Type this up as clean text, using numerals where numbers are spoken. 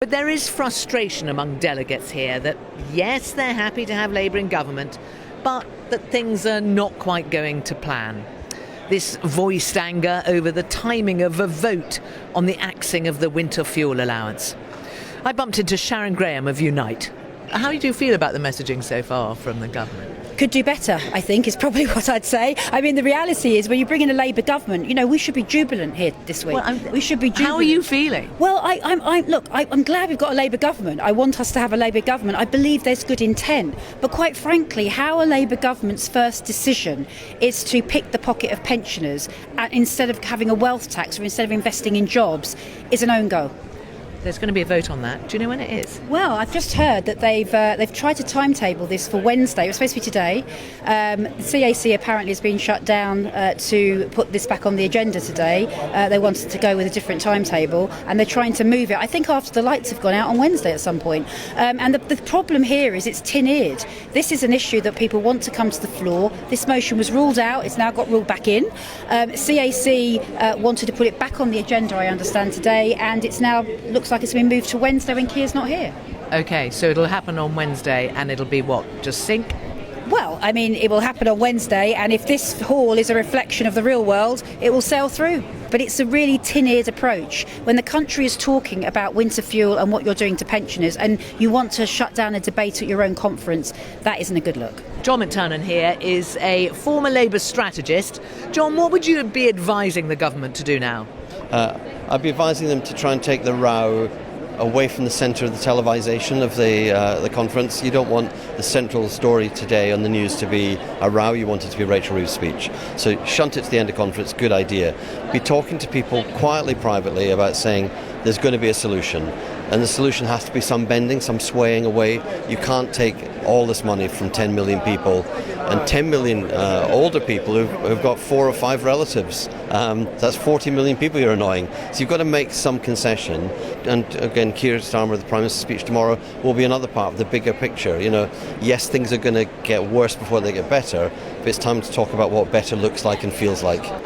But there is frustration among delegates here that, yes, they're happy to have Labour in government, but that things are not quite going to plan. This voiced anger over the timing of a vote on the axing of the winter fuel allowance. I bumped into Sharon Graham of Unite. How do you feel about the messaging so far from the government? Could do better, I think, is probably what I'd say. I mean, the reality is when you bring in a Labour government, we should be jubilant here this week. We should be jubilant. How are you feeling? Well, I'm glad we've got a Labour government. I want us to have a Labour government. I believe there's good intent. But quite frankly, how a Labour government's first decision is to pick the pocket of pensioners instead of having a wealth tax or instead of investing in jobs is an own goal. There's going to be a vote on that. Do you know when it is? Well, I've just heard that they've tried to timetable this for Wednesday. It was supposed to be today. The CAC apparently has been shut down to put this back on the agenda today. They wanted to go with a different timetable, and they're trying to move it, I think, after the lights have gone out on Wednesday at some point. And the problem here is it's tin-eared. This is an issue that people want to come to the floor. This motion was ruled out. It's now got ruled back in. CAC wanted to put it back on the agenda, I understand, today, and it's now looks like it's been moved to Wednesday when Keir's not here. OK, so it'll happen on Wednesday and it'll be what, just sink? Well, I mean, it will happen on Wednesday, and if this hall is a reflection of the real world, it will sail through. But it's a really tin-eared approach. When the country is talking about winter fuel and what you're doing to pensioners, and you want to shut down a debate at your own conference, that isn't a good look. John McTurnan here is a former Labour strategist. John, what would you be advising the government to do now? I'd be advising them to try and take the row away from the centre of the televisation of the conference. You don't want the central story today on the news to be a row. You want it to be Rachel Reeves' speech. So shunt it to the end of conference, good idea. Be talking to people quietly, privately about saying there's going to be a solution. And the solution has to be some bending, some swaying away. You can't take all this money from 10 million people and 10 million older people who've got 4 or 5 relatives. That's 40 million people you're annoying. So you've got to make some concession. And again, Keir Starmer, the Prime Minister's speech tomorrow, will be another part of the bigger picture. Yes, things are going to get worse before they get better, but it's time to talk about what better looks like and feels like.